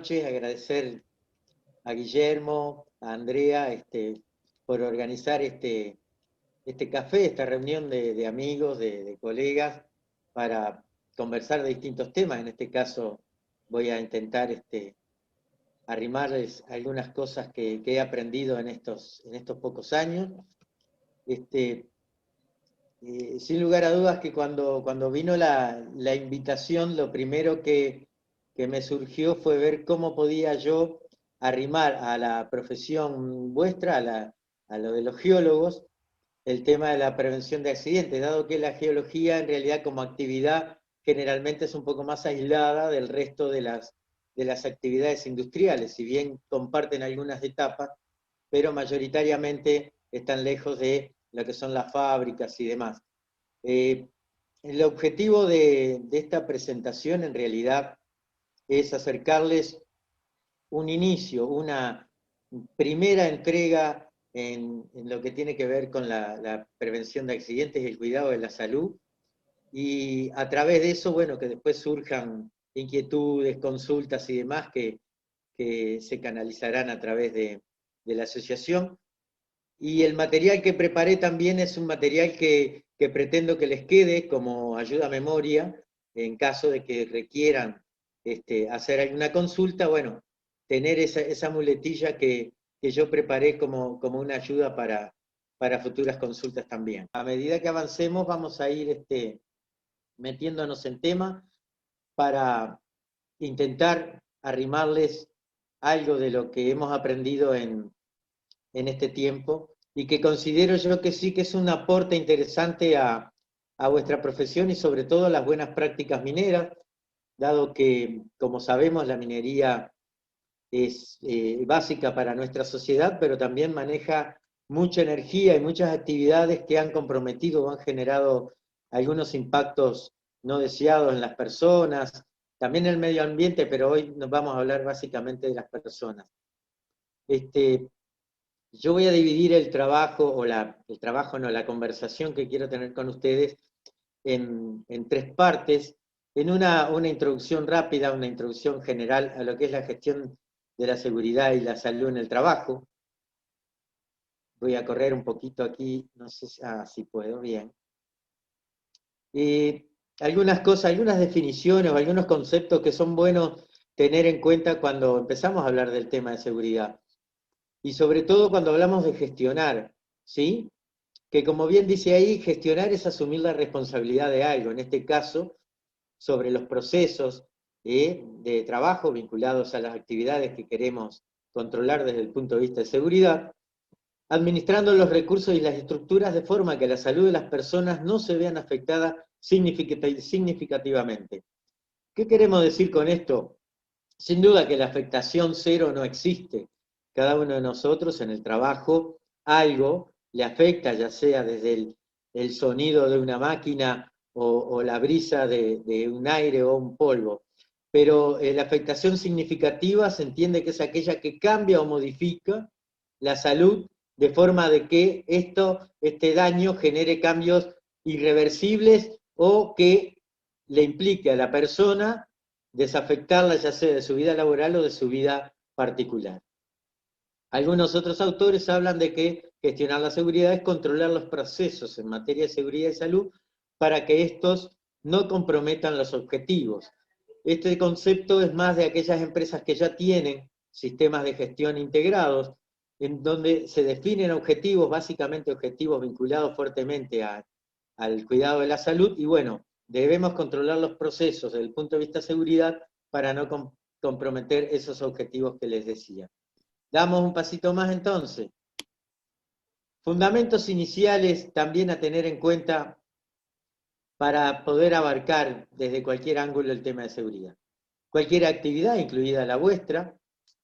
noches, agradecer a Guillermo, a Andrea, por organizar este café, esta reunión de amigos, de colegas, para conversar de distintos temas. En este caso voy a intentar arrimarles algunas cosas que he aprendido en estos pocos años. Sin lugar a dudas que cuando vino la invitación, lo primero que me surgió fue ver cómo podía yo arrimar a la profesión vuestra, a lo de los geólogos, el tema de la prevención de accidentes, dado que la geología en realidad como actividad generalmente es un poco más aislada del resto de las actividades industriales, si bien comparten algunas etapas, pero mayoritariamente están lejos de lo que son las fábricas y demás. El objetivo de esta presentación en realidad es acercarles un inicio, una primera entrega en lo que tiene que ver con la prevención de accidentes y el cuidado de la salud, y a través de eso, bueno, que después surjan inquietudes, consultas y demás que se canalizarán a través de la asociación. Y el material que preparé también es un material que pretendo que les quede como ayuda a memoria, en caso de que requieran hacer alguna consulta, bueno, tener esa muletilla que yo preparé como una ayuda para futuras consultas también. A medida que avancemos vamos a ir metiéndonos en tema para intentar arrimarles algo de lo que hemos aprendido en este tiempo, y que considero yo que sí que es un aporte interesante a vuestra profesión y sobre todo a las buenas prácticas mineras, dado que, como sabemos, la minería es básica para nuestra sociedad, pero también maneja mucha energía y muchas actividades que han comprometido o han generado algunos impactos no deseados en las personas, también en el medio ambiente, pero hoy nos vamos a hablar básicamente de las personas. Yo voy a dividir el trabajo, la conversación que quiero tener con ustedes en tres partes. En una introducción rápida, una introducción general a lo que es la gestión de la seguridad y la salud en el trabajo. Voy a correr un poquito aquí, no sé si puedo, bien. Algunas cosas, algunas definiciones o algunos conceptos que son buenos tener en cuenta cuando empezamos a hablar del tema de seguridad. Y sobre todo cuando hablamos de gestionar, ¿sí? Que como bien dice ahí, gestionar es asumir la responsabilidad de algo, en este caso, sobre los procesos de trabajo vinculados a las actividades que queremos controlar desde el punto de vista de seguridad, administrando los recursos y las estructuras de forma que la salud de las personas no se vean afectadas significativamente. ¿Qué queremos decir con esto? Sin duda que la afectación cero no existe. Cada uno de nosotros en el trabajo algo le afecta, ya sea desde el sonido de una máquina o la brisa de un aire o un polvo. Pero la afectación significativa se entiende que es aquella que cambia o modifica la salud de forma de que este daño genere cambios irreversibles o que le implique a la persona desafectarla ya sea de su vida laboral o de su vida particular. Algunos otros autores hablan de que gestionar la seguridad es controlar los procesos en materia de seguridad y salud para que estos no comprometan los objetivos. Este concepto es más de aquellas empresas que ya tienen sistemas de gestión integrados, en donde se definen objetivos, básicamente objetivos vinculados fuertemente al cuidado de la salud, y bueno, debemos controlar los procesos desde el punto de vista de seguridad para no comprometer esos objetivos que les decía. Damos un pasito más entonces. Fundamentos iniciales también a tener en cuenta para poder abarcar desde cualquier ángulo el tema de seguridad. Cualquier actividad, incluida la vuestra,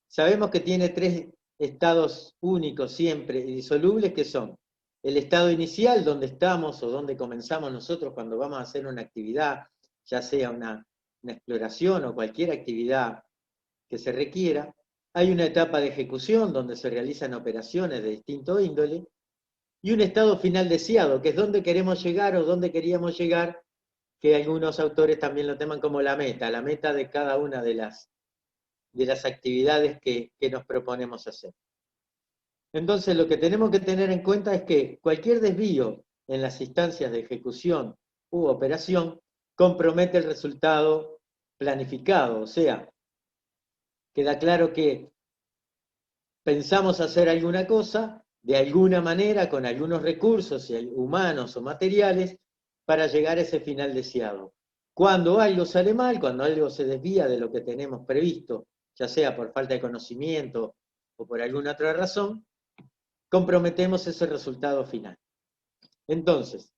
sabemos que tiene tres estados únicos siempre, indisolubles, que son el estado inicial, donde estamos o donde comenzamos nosotros cuando vamos a hacer una actividad, ya sea una exploración o cualquier actividad que se requiera. Hay una etapa de ejecución donde se realizan operaciones de distinto índole, y un estado final deseado, que es donde queremos llegar o donde queríamos llegar, que algunos autores también lo toman como la meta de cada una de de las actividades que nos proponemos hacer. Entonces, lo que tenemos que tener en cuenta es que cualquier desvío en las instancias de ejecución u operación compromete el resultado planificado, o sea, queda claro que pensamos hacer alguna cosa de alguna manera, con algunos recursos humanos o materiales, para llegar a ese final deseado. Cuando algo sale mal, cuando algo se desvía de lo que tenemos previsto, ya sea por falta de conocimiento o por alguna otra razón, comprometemos ese resultado final. Entonces,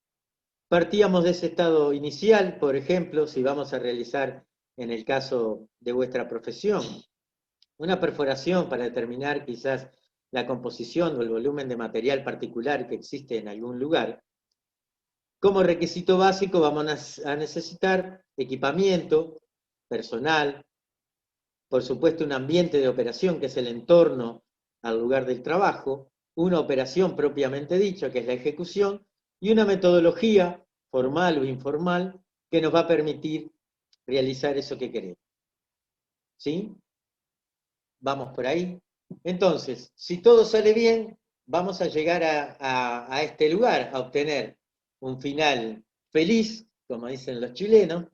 partíamos de ese estado inicial, por ejemplo, si vamos a realizar, en el caso de vuestra profesión, una perforación para determinar quizás la composición o el volumen de material particular que existe en algún lugar. Como requisito básico vamos a necesitar equipamiento, personal, por supuesto un ambiente de operación que es el entorno al lugar del trabajo, una operación propiamente dicha que es la ejecución y una metodología formal o informal que nos va a permitir realizar eso que queremos. ¿Sí? Vamos por ahí. Entonces, si todo sale bien, vamos a llegar a este lugar, a obtener un final feliz, como dicen los chilenos,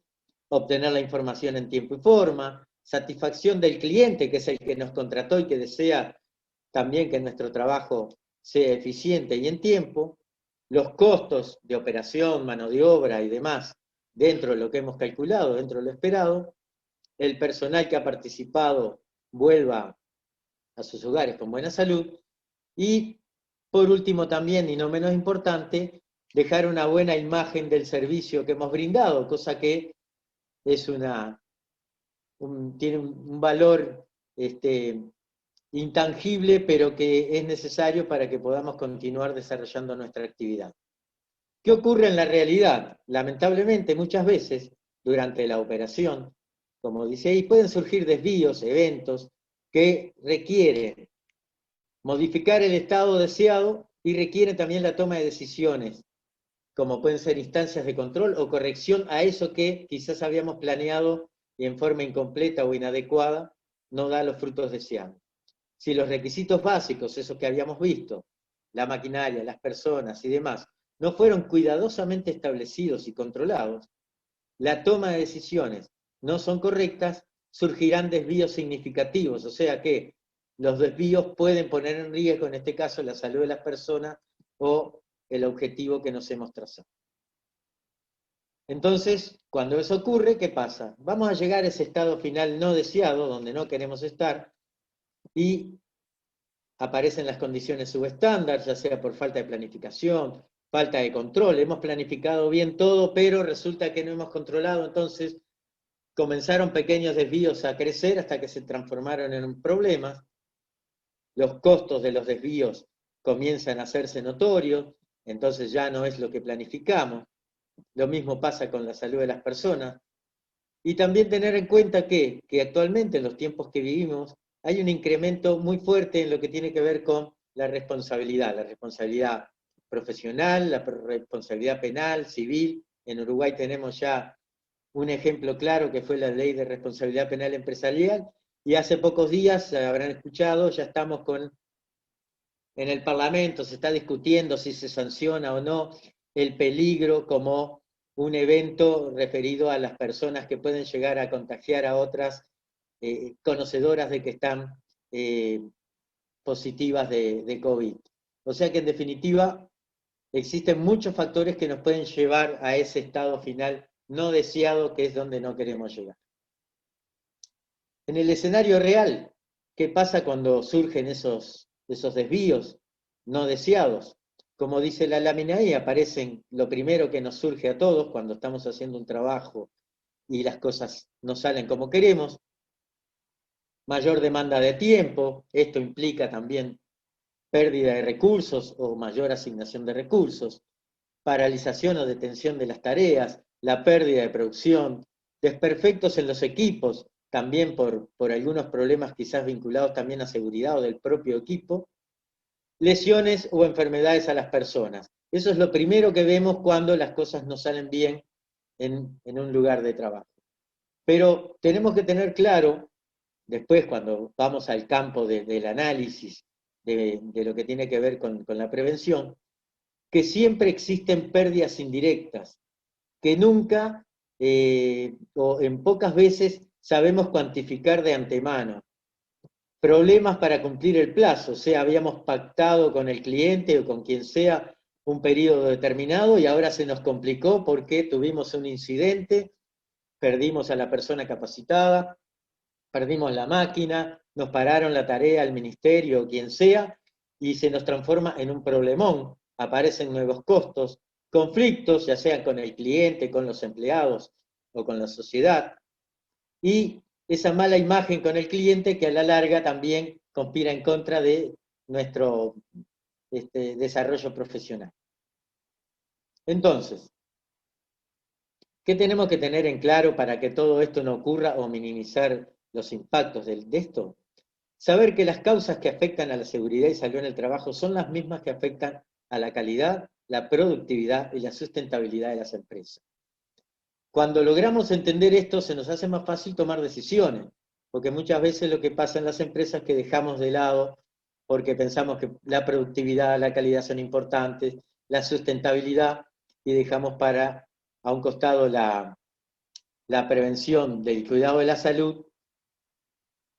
obtener la información en tiempo y forma, satisfacción del cliente, que es el que nos contrató y que desea también que nuestro trabajo sea eficiente y en tiempo, los costos de operación, mano de obra y demás, dentro de lo que hemos calculado, dentro de lo esperado, el personal que ha participado vuelva a sus hogares con buena salud, y por último también, y no menos importante, dejar una buena imagen del servicio que hemos brindado, cosa que es tiene un valor intangible, pero que es necesario para que podamos continuar desarrollando nuestra actividad. ¿Qué ocurre en la realidad? Lamentablemente, muchas veces, durante la operación, como dice ahí, pueden surgir desvíos, eventos, que requieren modificar el estado deseado y requieren también la toma de decisiones, como pueden ser instancias de control o corrección a eso que quizás habíamos planeado y en forma incompleta o inadecuada no da los frutos deseados. Si los requisitos básicos, esos que habíamos visto, la maquinaria, las personas y demás, no fueron cuidadosamente establecidos y controlados, la toma de decisiones no son correctas, surgirán desvíos significativos, o sea que los desvíos pueden poner en riesgo, en este caso, la salud de las personas o el objetivo que nos hemos trazado. Entonces, cuando eso ocurre, ¿qué pasa? Vamos a llegar a ese estado final no deseado, donde no queremos estar, y aparecen las condiciones subestándar, ya sea por falta de planificación, falta de control. Hemos planificado bien todo, pero resulta que no hemos controlado, entonces comenzaron pequeños desvíos a crecer hasta que se transformaron en problemas. Los costos de los desvíos comienzan a hacerse notorios, entonces ya no es lo que planificamos. Lo mismo pasa con la salud de las personas. Y también tener en cuenta que actualmente en los tiempos que vivimos hay un incremento muy fuerte en lo que tiene que ver con la responsabilidad profesional, la responsabilidad penal, civil. En Uruguay tenemos ya un ejemplo claro que fue la ley de responsabilidad penal empresarial, y hace pocos días, habrán escuchado, ya estamos en el Parlamento, se está discutiendo si se sanciona o no el peligro como un evento referido a las personas que pueden llegar a contagiar a otras conocedoras de que están positivas de COVID. O sea que en definitiva existen muchos factores que nos pueden llevar a ese estado final no deseado, que es donde no queremos llegar. En el escenario real, ¿qué pasa cuando surgen esos desvíos no deseados? Como dice la lámina ahí, aparecen lo primero que nos surge a todos cuando estamos haciendo un trabajo y las cosas no salen como queremos. Mayor demanda de tiempo, esto implica también pérdida de recursos o mayor asignación de recursos, paralización o detención de las tareas, la pérdida de producción, desperfectos en los equipos, también por algunos problemas quizás vinculados también a seguridad o del propio equipo, lesiones o enfermedades a las personas. Eso es lo primero que vemos cuando las cosas no salen bien en un lugar de trabajo. Pero tenemos que tener claro después cuando vamos al campo del análisis de lo que tiene que ver con la prevención, que siempre existen pérdidas indirectas, que nunca o en pocas veces sabemos cuantificar de antemano. Problemas para cumplir el plazo, o sea, habíamos pactado con el cliente o con quien sea un periodo determinado y ahora se nos complicó porque tuvimos un incidente, perdimos a la persona capacitada, perdimos la máquina, nos pararon la tarea al ministerio o quien sea, y se nos transforma en un problemón. Aparecen nuevos costos, conflictos, ya sean con el cliente, con los empleados o con la sociedad, y esa mala imagen con el cliente que a la larga también conspira en contra de nuestro desarrollo profesional. Entonces, ¿qué tenemos que tener en claro para que todo esto no ocurra o minimizar los impactos de esto? Saber que las causas que afectan a la seguridad y salud en el trabajo son las mismas que afectan a la calidad, la productividad y la sustentabilidad de las empresas. Cuando logramos entender esto, se nos hace más fácil tomar decisiones, porque muchas veces lo que pasa en las empresas es que dejamos de lado, porque pensamos que la productividad, la calidad son importantes, la sustentabilidad, y dejamos para a un costado la prevención del cuidado de la salud,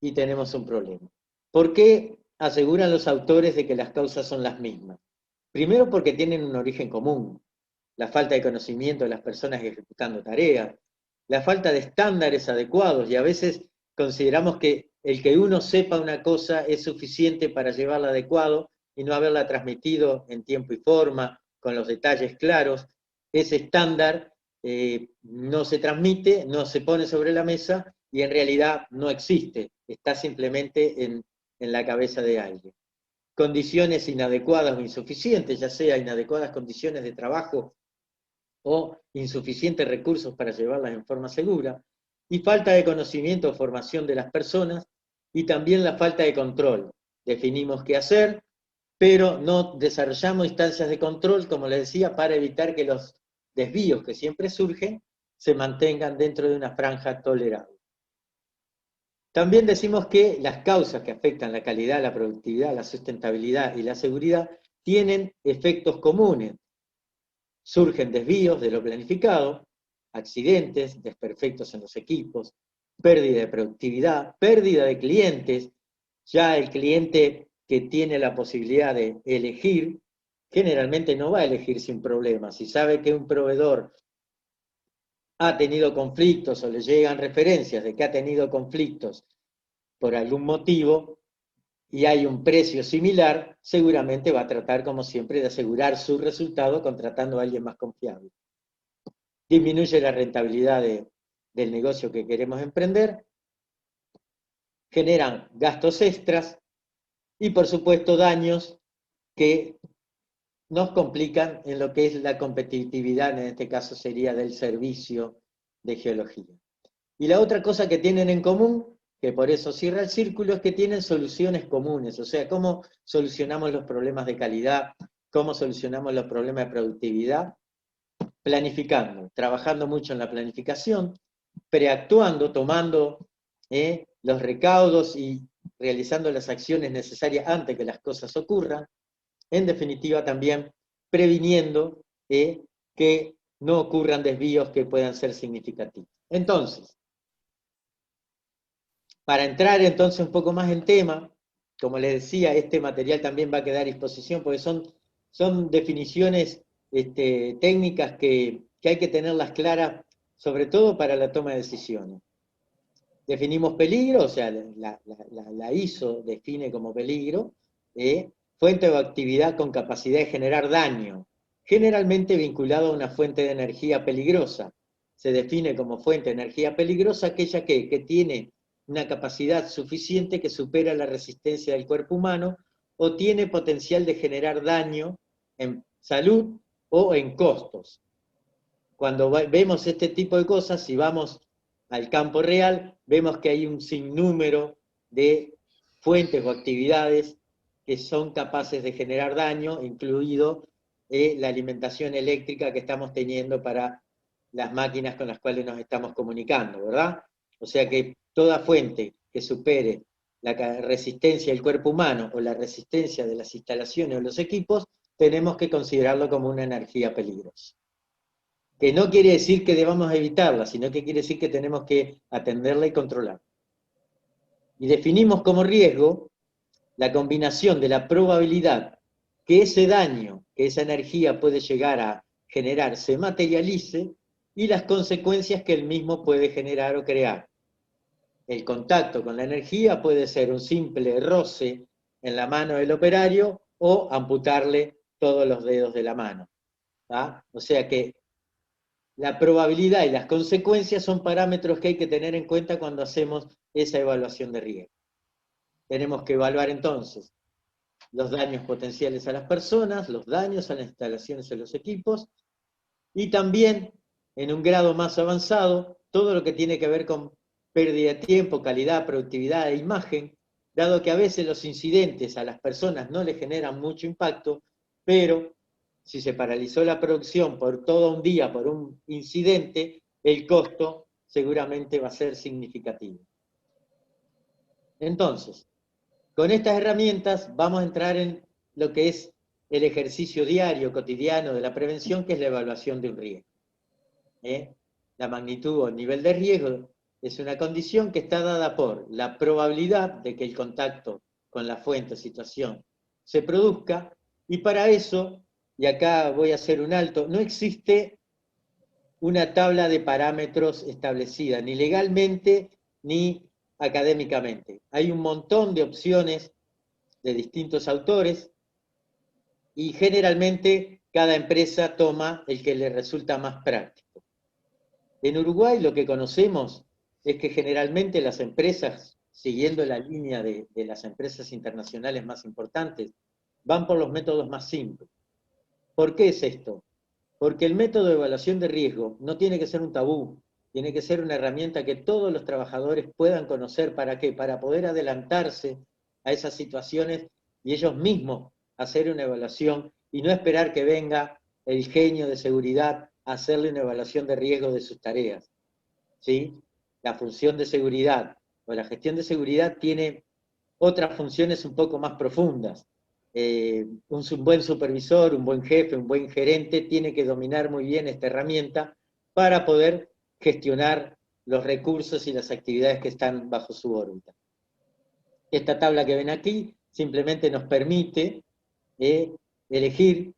y tenemos un problema. ¿Por qué aseguran los autores de que las causas son las mismas? Primero porque tienen un origen común, la falta de conocimiento de las personas ejecutando tareas, la falta de estándares adecuados, y a veces consideramos que el que uno sepa una cosa es suficiente para llevarla adecuado y no haberla transmitido en tiempo y forma, con los detalles claros. Ese estándar no se transmite, no se pone sobre la mesa y en realidad no existe, está simplemente en la cabeza de alguien. Condiciones inadecuadas o insuficientes, ya sea inadecuadas condiciones de trabajo o insuficientes recursos para llevarlas en forma segura, y falta de conocimiento o formación de las personas, y también la falta de control. Definimos qué hacer, pero no desarrollamos instancias de control, como les decía, para evitar que los desvíos que siempre surgen se mantengan dentro de una franja tolerable. También decimos que las causas que afectan la calidad, la productividad, la sustentabilidad y la seguridad tienen efectos comunes. Surgen desvíos de lo planificado, accidentes, desperfectos en los equipos, pérdida de productividad, pérdida de clientes. Ya el cliente que tiene la posibilidad de elegir, generalmente no va a elegir sin problemas. Si sabe que un proveedor ha tenido conflictos o le llegan referencias de que ha tenido conflictos por algún motivo y hay un precio similar, seguramente va a tratar, como siempre, de asegurar su resultado contratando a alguien más confiable. Disminuye la rentabilidad del negocio que queremos emprender, generan gastos extras y, por supuesto, daños que nos complican en lo que es la competitividad, en este caso sería del servicio de geología. Y la otra cosa que tienen en común, que por eso cierra el círculo, es que tienen soluciones comunes, o sea, cómo solucionamos los problemas de calidad, cómo solucionamos los problemas de productividad, planificando, trabajando mucho en la planificación, preactuando, tomando los recaudos y realizando las acciones necesarias antes que las cosas ocurran, en definitiva también previniendo que no ocurran desvíos que puedan ser significativos. Entonces, para entrar entonces un poco más en tema, como les decía, este material también va a quedar a disposición porque son definiciones técnicas que hay que tenerlas claras, sobre todo para la toma de decisiones. Definimos peligro, o sea, la ISO define como peligro, fuente o actividad con capacidad de generar daño, generalmente vinculado a una fuente de energía peligrosa. Se define como fuente de energía peligrosa aquella que tiene una capacidad suficiente que supera la resistencia del cuerpo humano o tiene potencial de generar daño en salud o en costos. Cuando vemos este tipo de cosas, si vamos al campo real, vemos que hay un sinnúmero de fuentes o actividades que son capaces de generar daño, incluido la alimentación eléctrica que estamos teniendo para las máquinas con las cuales nos estamos comunicando, ¿verdad? O sea que toda fuente que supere la resistencia del cuerpo humano o la resistencia de las instalaciones o los equipos, tenemos que considerarlo como una energía peligrosa. Que no quiere decir que debamos evitarla, sino que quiere decir que tenemos que atenderla y controlarla. Y definimos como riesgo la combinación de la probabilidad que ese daño, que esa energía puede llegar a generar, se materialice, y las consecuencias que el mismo puede generar o crear. El contacto con la energía puede ser un simple roce en la mano del operario o amputarle todos los dedos de la mano. ¿tá? O sea que la probabilidad y las consecuencias son parámetros que hay que tener en cuenta cuando hacemos esa evaluación de riesgo. Tenemos que evaluar entonces los daños potenciales a las personas, los daños a las instalaciones y a los equipos, y también, en un grado más avanzado, todo lo que tiene que ver con pérdida de tiempo, calidad, productividad e imagen, dado que a veces los incidentes a las personas no les generan mucho impacto, pero si se paralizó la producción por todo un día por un incidente, el costo seguramente va a ser significativo. Entonces, con estas herramientas vamos a entrar en lo que es el ejercicio diario, cotidiano de la prevención, que es la evaluación de un riesgo. La magnitud o el nivel de riesgo es una condición que está dada por la probabilidad de que el contacto con la fuente o situación se produzca, y para eso, y acá voy a hacer un alto, no existe una tabla de parámetros establecida, ni legalmente ni académicamente. Hay un montón de opciones de distintos autores, y generalmente cada empresa toma el que le resulta más práctico. En Uruguay lo que conocemos es que generalmente las empresas, siguiendo la línea de las empresas internacionales más importantes, van por los métodos más simples. ¿Por qué es esto? Porque el método de evaluación de riesgo no tiene que ser un tabú, tiene que ser una herramienta que todos los trabajadores puedan conocer. ¿Para qué? Para poder adelantarse a esas situaciones y ellos mismos hacer una evaluación y no esperar que venga el genio de seguridad a hacerle una evaluación de riesgo de sus tareas. ¿Sí? La función de seguridad o la gestión de seguridad tiene otras funciones un poco más profundas. Un buen supervisor, un buen jefe, un buen gerente tiene que dominar muy bien esta herramienta para poder gestionar los recursos y las actividades que están bajo su órbita. Esta tabla que ven aquí simplemente nos permite elegir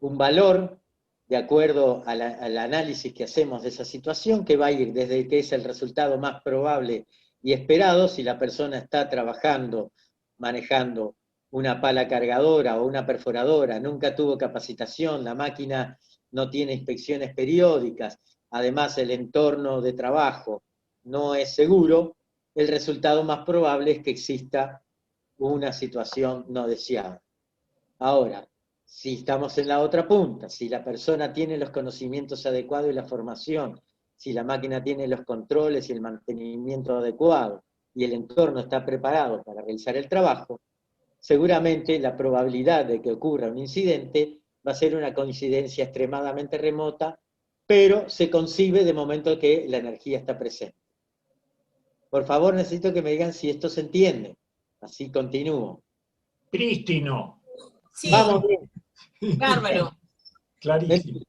un valor de acuerdo al análisis que hacemos de esa situación, que va a ir desde que es el resultado más probable y esperado, si la persona está trabajando, manejando una pala cargadora o una perforadora, nunca tuvo capacitación, la máquina no tiene inspecciones periódicas, además el entorno de trabajo no es seguro, el resultado más probable es que exista una situación no deseada. Ahora, si estamos en la otra punta, si la persona tiene los conocimientos adecuados y la formación, si la máquina tiene los controles y el mantenimiento adecuado y el entorno está preparado para realizar el trabajo, seguramente la probabilidad de que ocurra un incidente va a ser una coincidencia extremadamente remota, pero se concibe de momento que la energía está presente. Por favor, necesito que me digan si esto se entiende. Así continúo. Prístino. Sí, Vamos bien. bárbaro. Clarísimo.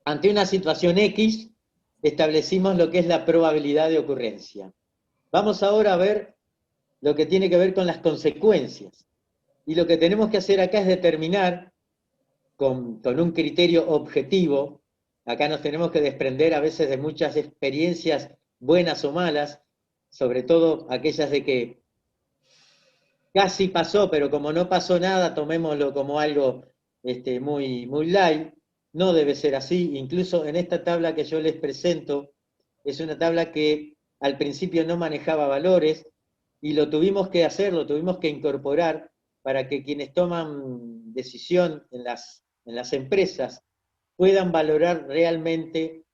Ante una situación X, establecimos lo que es la probabilidad de ocurrencia. Vamos ahora a ver lo que tiene que ver con las consecuencias. Y lo que tenemos que hacer acá es determinar, con un criterio objetivo, acá nos tenemos que desprender a veces de muchas experiencias buenas o malas, sobre todo aquellas de que casi pasó, pero como no pasó nada, tomémoslo como algo muy, muy light. No debe ser así. Incluso en esta tabla que yo les presento, es una tabla que al principio no manejaba valores, y lo tuvimos que hacer, lo tuvimos que incorporar para que quienes toman decisión en las empresas puedan valorar realmente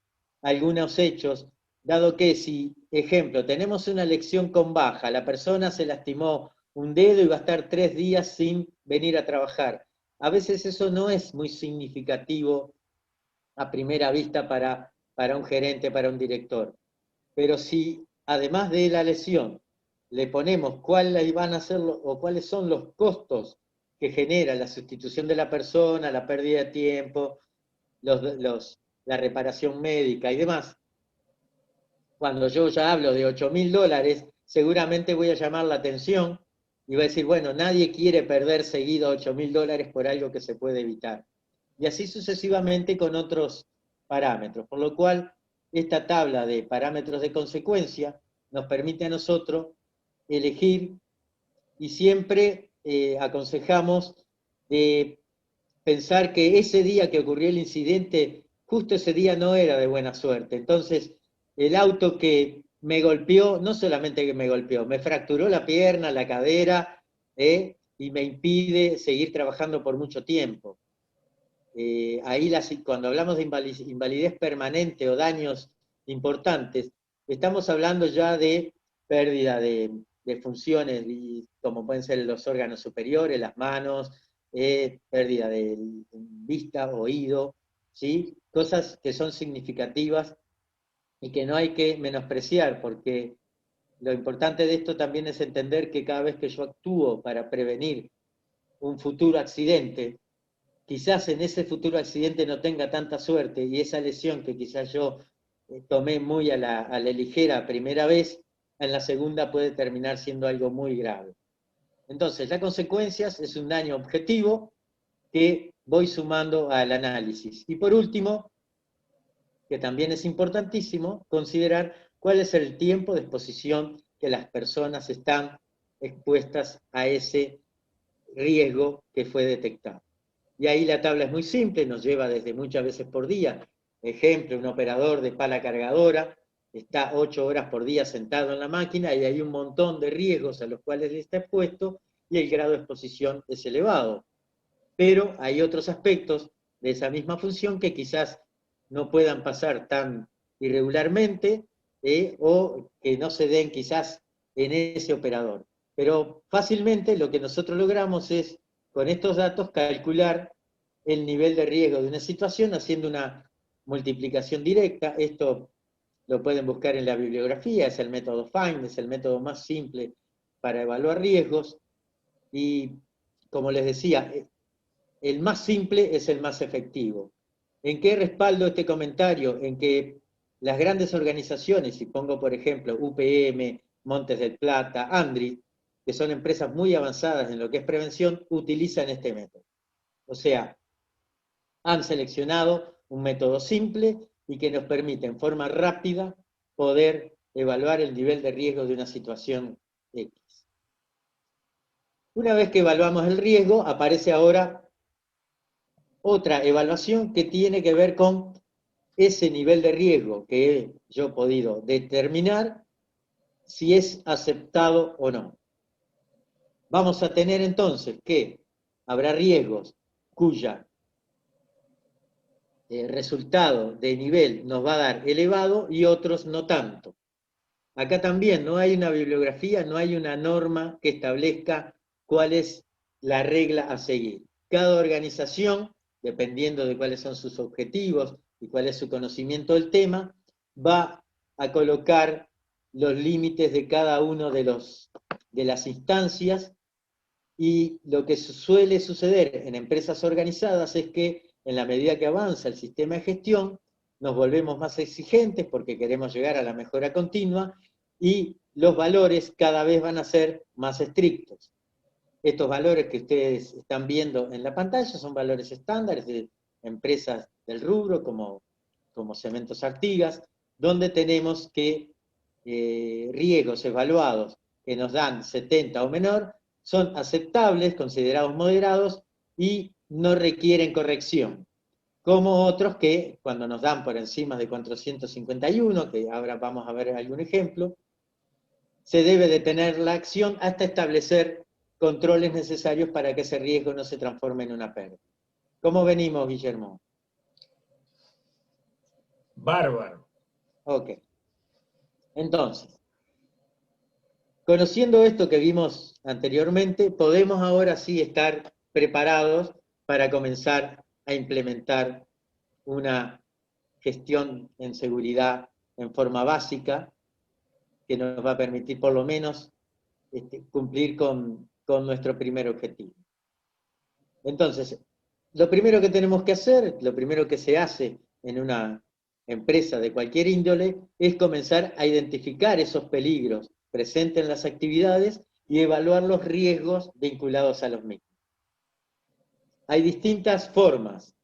algunos hechos, dado que si, ejemplo, tenemos una lección con baja, la persona se lastimó un dedo y va a estar 3 días sin venir a trabajar. A veces eso no es muy significativo a primera vista para un gerente, para un director. Pero si, además de la lesión, le ponemos cuáles van a ser o cuáles son los costos que genera la sustitución de la persona, la pérdida de tiempo, la reparación médica y demás, cuando yo ya hablo de $8.000, seguramente voy a llamar la atención y voy a decir, bueno, nadie quiere perder seguido $8.000 por algo que se puede evitar. Y así sucesivamente con otros parámetros, por lo cual esta tabla de parámetros de consecuencia nos permite a nosotros elegir y siempre aconsejamos pensar que ese día que ocurrió el incidente, justo ese día no era de buena suerte. Entonces, el auto que me golpeó, no solamente que me golpeó, me fracturó la pierna, la cadera, y me impide seguir trabajando por mucho tiempo. Ahí cuando hablamos de invalidez permanente o daños importantes, estamos hablando ya de pérdida de funciones, como pueden ser los órganos superiores, las manos, pérdida de vista, oído, ¿sí? Cosas que son significativas y que no hay que menospreciar, porque lo importante de esto también es entender que cada vez que yo actúo para prevenir un futuro accidente, quizás en ese futuro accidente no tenga tanta suerte y esa lesión que quizás yo tomé muy a la ligera primera vez, en la segunda puede terminar siendo algo muy grave. Entonces, las consecuencias es un daño objetivo que voy sumando al análisis. Y por último, que también es importantísimo, considerar cuál es el tiempo de exposición que las personas están expuestas a ese riesgo que fue detectado. Y ahí la tabla es muy simple, nos lleva desde muchas veces por día. Ejemplo, un operador de pala cargadora está 8 horas por día sentado en la máquina y hay un montón de riesgos a los cuales le está expuesto y el grado de exposición es elevado. Pero hay otros aspectos de esa misma función que quizás no puedan pasar tan irregularmente o que no se den quizás en ese operador. Pero fácilmente lo que nosotros logramos es, con estos datos, calcular el nivel de riesgo de una situación haciendo una multiplicación directa. Esto lo pueden buscar en la bibliografía, es el método FIND, es el método más simple para evaluar riesgos. Y como les decía, el más simple es el más efectivo. ¿En qué respaldo este comentario? En que las grandes organizaciones, y pongo por ejemplo UPM, Montes del Plata, Andritz, que son empresas muy avanzadas en lo que es prevención, utilizan este método. O sea, han seleccionado un método simple y que nos permite en forma rápida poder evaluar el nivel de riesgo de una situación X. Una vez que evaluamos el riesgo, aparece ahora otra evaluación que tiene que ver con ese nivel de riesgo que yo he podido determinar si es aceptado o no. Vamos a tener entonces que habrá riesgos cuya resultado de nivel nos va a dar elevado y otros no tanto. Acá también no hay una bibliografía, no hay una norma que establezca cuál es la regla a seguir. Cada organización, dependiendo de cuáles son sus objetivos y cuál es su conocimiento del tema, va a colocar los límites de cada uno de las instancias, y lo que suele suceder en empresas organizadas es que en la medida que avanza el sistema de gestión, nos volvemos más exigentes porque queremos llegar a la mejora continua y los valores cada vez van a ser más estrictos. Estos valores que ustedes están viendo en la pantalla son valores estándares de empresas del rubro como Cementos Artigas, donde tenemos que riesgos evaluados que nos dan 70 o menor son aceptables, considerados moderados y no requieren corrección, como otros que cuando nos dan por encima de 451, que ahora vamos a ver algún ejemplo, se debe detener la acción hasta establecer controles necesarios para que ese riesgo no se transforme en una pérdida. ¿Cómo venimos, Guillermo? Bárbaro. Ok. Entonces, conociendo esto que vimos anteriormente, podemos ahora sí estar preparados para comenzar a implementar una gestión en seguridad en forma básica, que nos va a permitir por lo menos cumplir con nuestro primer objetivo. Entonces, lo primero que tenemos que hacer, lo primero que se hace en una empresa de cualquier índole, es comenzar a identificar esos peligros presentes en las actividades y evaluar los riesgos vinculados a los mismos. Hay distintas formas.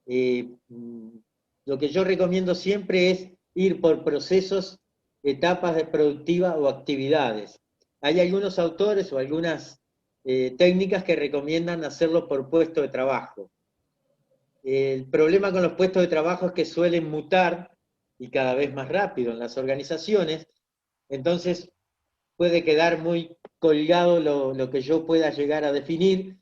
Lo que yo recomiendo siempre es ir por procesos, etapas de productiva o actividades. Hay algunos autores o algunas técnicas que recomiendan hacerlo por puesto de trabajo. El problema con los puestos de trabajo es que suelen mutar y cada vez más rápido en las organizaciones, entonces puede quedar muy colgado lo que yo pueda llegar a definir.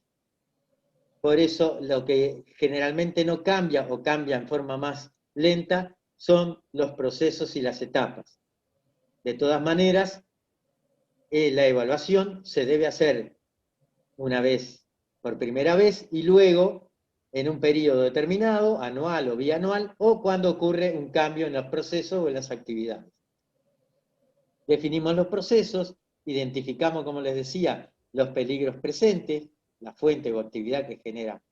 Por eso lo que generalmente no cambia o cambia en forma más lenta son los procesos y las etapas. De todas maneras, la evaluación se debe hacer una vez, por primera vez, y luego en un periodo determinado, anual o bianual, o cuando ocurre un cambio en los procesos o en las actividades. Definimos los procesos, identificamos, como les decía, los peligros presentes, la fuente o actividad que genera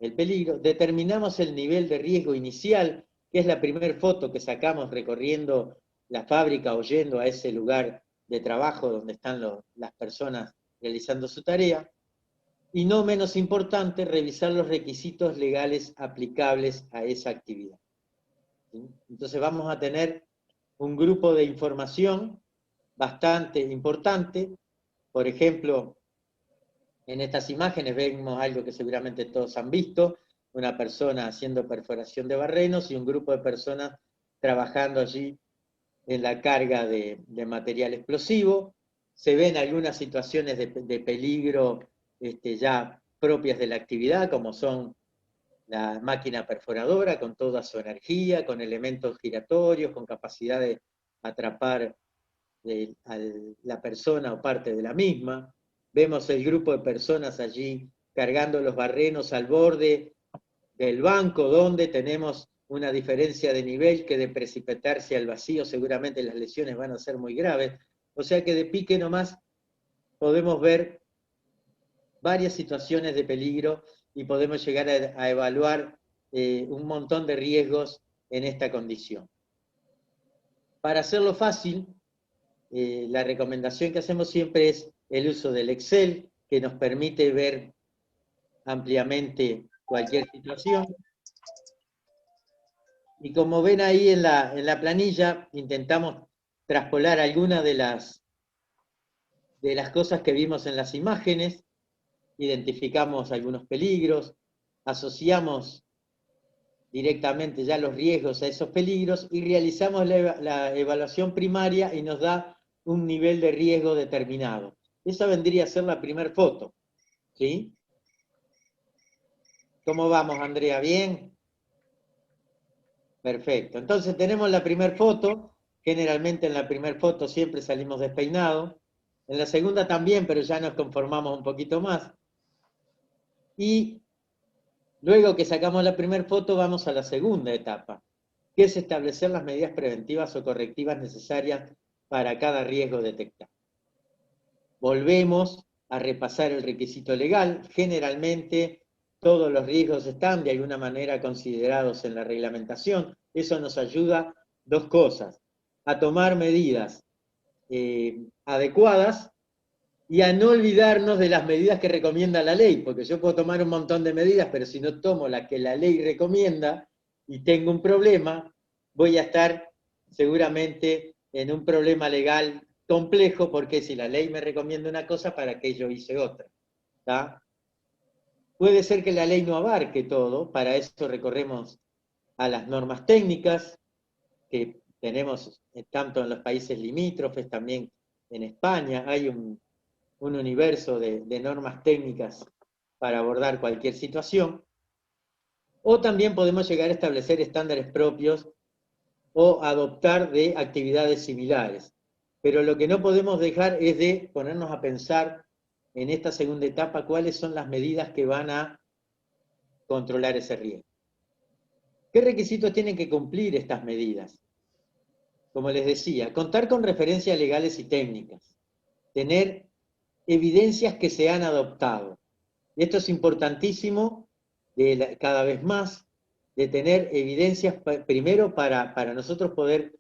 el peligro, determinamos el nivel de riesgo inicial, que es la primera foto que sacamos recorriendo la fábrica o yendo a ese lugar de trabajo donde están las personas realizando su tarea, y no menos importante, revisar los requisitos legales aplicables a esa actividad. ¿Sí? Entonces vamos a tener un grupo de información bastante importante. Por ejemplo, en estas imágenes vemos algo que seguramente todos han visto, una persona haciendo perforación de barrenos y un grupo de personas trabajando allí en la carga de material explosivo. Se ven algunas situaciones de peligro ya propias de la actividad, como son la máquina perforadora con toda su energía, con elementos giratorios, con capacidad de atrapar a la persona o parte de la misma. Vemos el grupo de personas allí cargando los barrenos al borde del banco, donde tenemos una diferencia de nivel que de precipitarse al vacío seguramente las lesiones van a ser muy graves. O sea que de pique nomás podemos ver varias situaciones de peligro y podemos llegar a evaluar un montón de riesgos en esta condición. Para hacerlo fácil, la recomendación que hacemos siempre es el uso del Excel, que nos permite ver ampliamente cualquier situación. Y como ven ahí en la planilla, intentamos traspolar algunas de las cosas que vimos en las imágenes, identificamos algunos peligros, asociamos directamente ya los riesgos a esos peligros y realizamos la evaluación primaria y nos da un nivel de riesgo determinado. Esa vendría a ser la primera foto, ¿sí? ¿Cómo vamos, Andrea? ¿Bien? Perfecto. Entonces tenemos la primera foto. Generalmente en la primera foto siempre salimos despeinados. En la segunda también, pero ya nos conformamos un poquito más. Y luego que sacamos la primera foto, vamos a la segunda etapa, que es establecer las medidas preventivas o correctivas necesarias para cada riesgo detectado. Volvemos a repasar el requisito legal. Generalmente todos los riesgos están de alguna manera considerados en la reglamentación. Eso nos ayuda dos cosas: a tomar medidas adecuadas y a no olvidarnos de las medidas que recomienda la ley, porque yo puedo tomar un montón de medidas, pero si no tomo las que la ley recomienda y tengo un problema, voy a estar seguramente en un problema legal complejo, porque si la ley me recomienda una cosa, ¿para qué yo hice otra? ¿Tá? Puede ser que la ley no abarque todo, para eso recorremos a las normas técnicas, que tenemos tanto en los países limítrofes, también en España, hay un universo de normas técnicas para abordar cualquier situación, o también podemos llegar a establecer estándares propios o adoptar de actividades similares. Pero lo que no podemos dejar es de ponernos a pensar en esta segunda etapa cuáles son las medidas que van a controlar ese riesgo. ¿Qué requisitos tienen que cumplir estas medidas? Como les decía, contar con referencias legales y técnicas, tener evidencias que se han adoptado. Y esto es importantísimo cada vez más, de tener evidencias primero para nosotros poder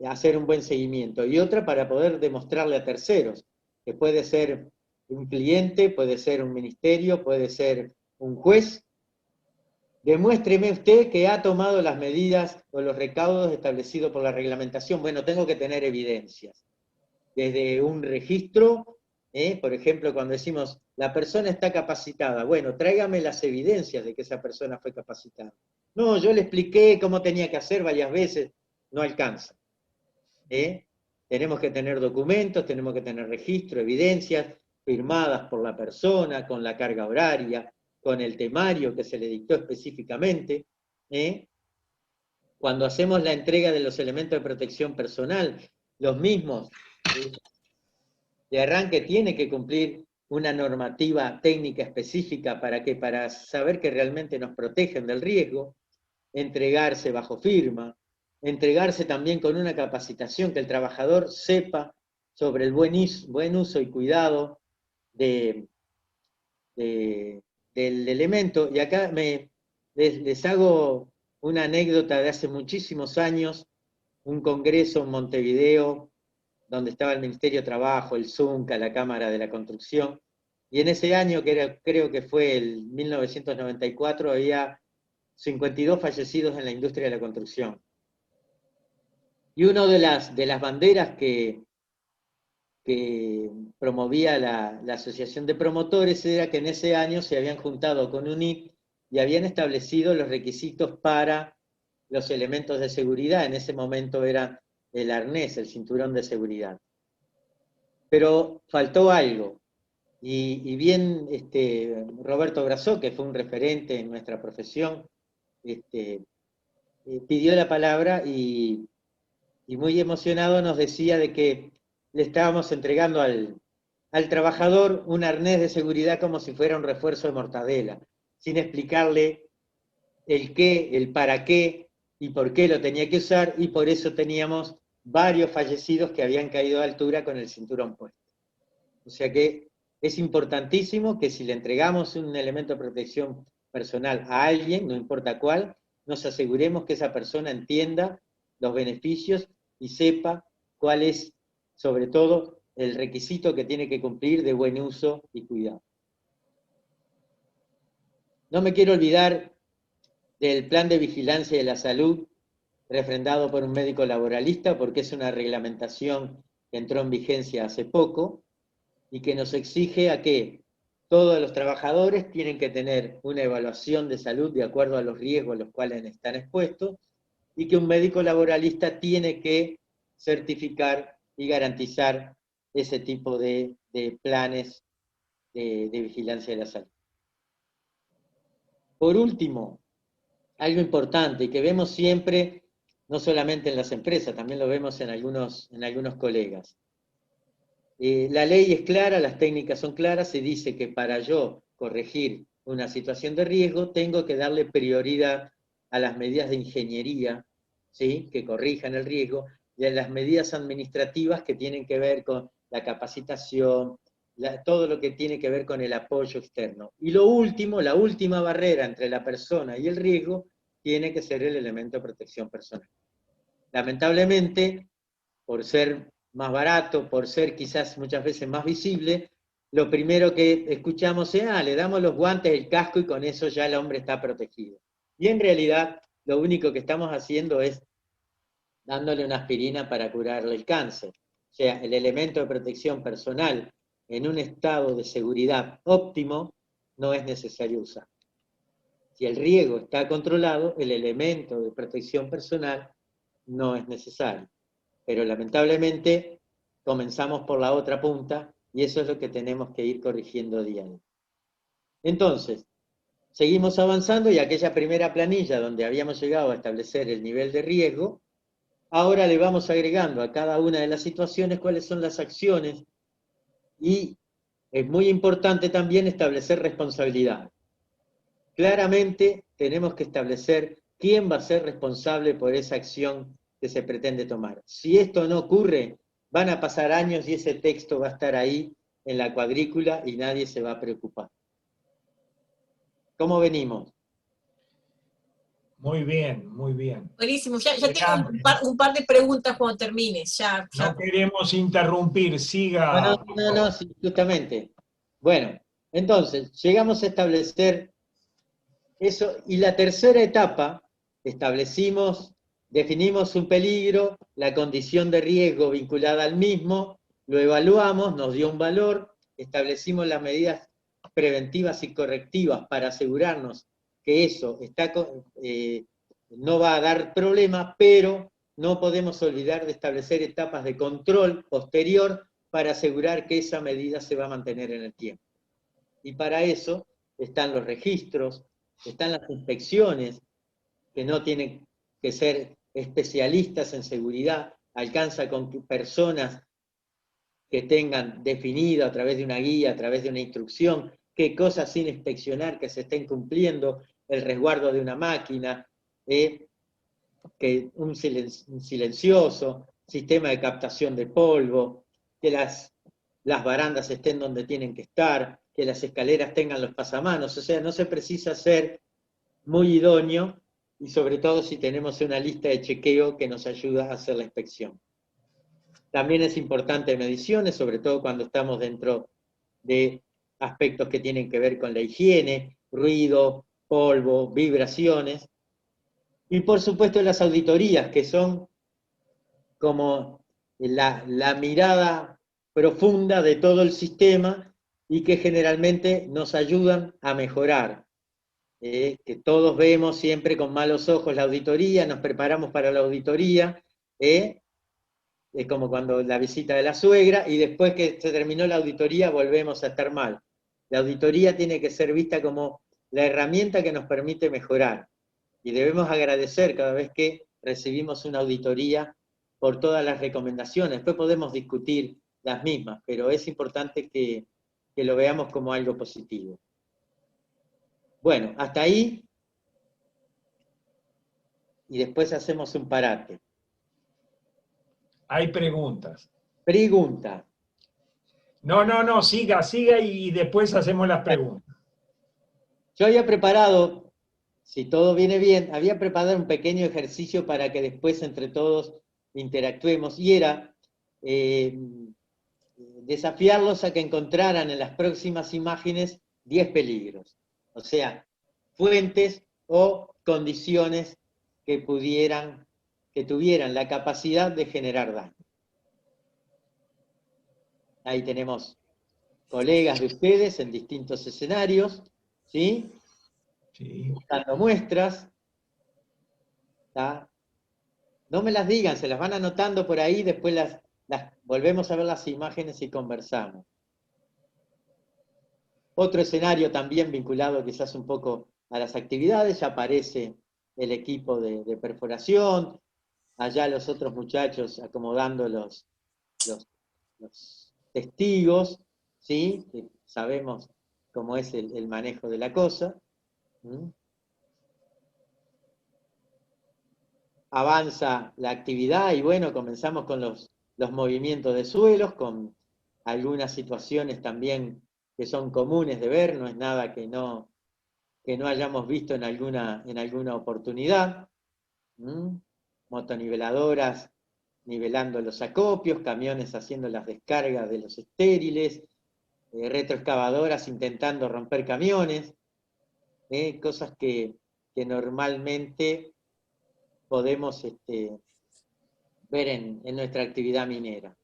hacer un buen seguimiento, y otra para poder demostrarle a terceros, que puede ser un cliente, puede ser un ministerio, puede ser un juez. Demuéstreme usted que ha tomado las medidas o los recaudos establecidos por la reglamentación. Bueno, tengo que tener evidencias. Desde un registro, por ejemplo, cuando decimos, la persona está capacitada, bueno, tráigame las evidencias de que esa persona fue capacitada. No, yo le expliqué cómo tenía que hacer varias veces, no alcanza. Tenemos que tener documentos, tenemos que tener registro, evidencias firmadas por la persona, con la carga horaria, con el temario que se le dictó específicamente. Cuando hacemos la entrega de los elementos de protección personal, los mismos de arranque tiene que cumplir una normativa técnica específica para saber que realmente nos protegen del riesgo, entregarse bajo firma, entregarse también con una capacitación, que el trabajador sepa sobre el buen uso y cuidado del elemento. Y acá les hago una anécdota de hace muchísimos años, un congreso en Montevideo, donde estaba el Ministerio de Trabajo, el ZUNCA, la Cámara de la Construcción, y en ese año, creo que fue el 1994, había 52 fallecidos en la industria de la construcción. Y una de las banderas que promovía la Asociación de Promotores era que en ese año se habían juntado con UNIT y habían establecido los requisitos para los elementos de seguridad. En ese momento era el arnés, el cinturón de seguridad. Pero faltó algo. Y bien Roberto Brasó, que fue un referente en nuestra profesión, pidió la palabra y muy emocionado nos decía de que le estábamos entregando al trabajador un arnés de seguridad como si fuera un refuerzo de mortadela, sin explicarle el qué, el para qué y por qué lo tenía que usar, y por eso teníamos varios fallecidos que habían caído a altura con el cinturón puesto. O sea que es importantísimo que si le entregamos un elemento de protección personal a alguien, no importa cuál, nos aseguremos que esa persona entienda los beneficios y sepa cuál es, sobre todo, el requisito que tiene que cumplir de buen uso y cuidado. No me quiero olvidar del plan de vigilancia de la salud refrendado por un médico laboralista, porque es una reglamentación que entró en vigencia hace poco y que nos exige a que todos los trabajadores tienen que tener una evaluación de salud de acuerdo a los riesgos a los cuales están expuestos, y que un médico laboralista tiene que certificar y garantizar ese tipo de planes de vigilancia de la salud. Por último, algo importante que vemos siempre, no solamente en las empresas, también lo vemos en algunos colegas. La ley es clara, las técnicas son claras, se dice que para yo corregir una situación de riesgo tengo que darle prioridad a las medidas de ingeniería, ¿sí?, que corrijan el riesgo, y a las medidas administrativas que tienen que ver con la capacitación, todo lo que tiene que ver con el apoyo externo. Y lo último, la última barrera entre la persona y el riesgo, tiene que ser el elemento de protección personal. Lamentablemente, por ser más barato, por ser quizás muchas veces más visible, lo primero que escuchamos es, le damos los guantes, el casco, y con eso ya el hombre está protegido. Y en realidad, lo único que estamos haciendo es dándole una aspirina para curarle el cáncer. O sea, el elemento de protección personal en un estado de seguridad óptimo no es necesario usar. Si el riesgo está controlado, el elemento de protección personal no es necesario. Pero lamentablemente comenzamos por la otra punta, y eso es lo que tenemos que ir corrigiendo día a día. Entonces, seguimos avanzando, y aquella primera planilla donde habíamos llegado a establecer el nivel de riesgo, ahora le vamos agregando a cada una de las situaciones cuáles son las acciones, y es muy importante también establecer responsabilidad. Claramente tenemos que establecer quién va a ser responsable por esa acción que se pretende tomar. Si esto no ocurre, van a pasar años y ese texto va a estar ahí en la cuadrícula y nadie se va a preocupar. ¿Cómo venimos? Muy bien, muy bien. Buenísimo, ya tengo un par de preguntas cuando termines. No queremos interrumpir, siga. No, sí, justamente. Bueno, entonces, llegamos a establecer eso, y la tercera etapa, definimos un peligro, la condición de riesgo vinculada al mismo, lo evaluamos, nos dio un valor, establecimos las medidas preventivas y correctivas para asegurarnos que eso no va a dar problemas, pero no podemos olvidar de establecer etapas de control posterior para asegurar que esa medida se va a mantener en el tiempo. Y para eso están los registros, están las inspecciones, que no tienen que ser especialistas en seguridad, alcanza con personas que tengan definido a través de una guía, a través de una instrucción, qué cosas sin inspeccionar que se estén cumpliendo, el resguardo de una máquina, que un silencioso, sistema de captación de polvo, que las barandas estén donde tienen que estar, que las escaleras tengan los pasamanos, o sea, no se precisa ser muy idóneo, y sobre todo si tenemos una lista de chequeo que nos ayuda a hacer la inspección. También es importante mediciones, sobre todo cuando estamos dentro de aspectos que tienen que ver con la higiene, ruido, polvo, vibraciones, y por supuesto las auditorías, que son como la mirada profunda de todo el sistema y que generalmente nos ayudan a mejorar. Que todos vemos siempre con malos ojos la auditoría, nos preparamos para la auditoría, es como cuando la visita de la suegra, y después que se terminó la auditoría volvemos a estar mal. La auditoría tiene que ser vista como la herramienta que nos permite mejorar, y debemos agradecer cada vez que recibimos una auditoría por todas las recomendaciones. Después podemos discutir las mismas, pero es importante que lo veamos como algo positivo. Bueno, hasta ahí, y después hacemos un parate. Hay preguntas. Pregunta. No, siga y después hacemos las preguntas. Yo había preparado, si todo viene bien, había preparado un pequeño ejercicio para que después entre todos interactuemos, y era desafiarlos a que encontraran en las próximas imágenes 10 peligros, o sea, fuentes o condiciones que tuvieran la capacidad de generar daño. Ahí tenemos colegas de ustedes en distintos escenarios, ¿sí? Sí. Dando muestras. ¿Tá? No me las digan, se las van anotando por ahí, después las volvemos a ver las imágenes y conversamos. Otro escenario también vinculado quizás un poco a las actividades, ya aparece el equipo de perforación, allá los otros muchachos acomodando los testigos, ¿sí? Que sabemos cómo es el manejo de la cosa. Avanza la actividad y bueno, comenzamos con los movimientos de suelos, con algunas situaciones también que son comunes de ver, no es nada que no hayamos visto en alguna oportunidad. Motoniveladoras nivelando los acopios, camiones haciendo las descargas de los estériles, retroexcavadoras intentando romper camiones, cosas que normalmente podemos ver en nuestra actividad minera.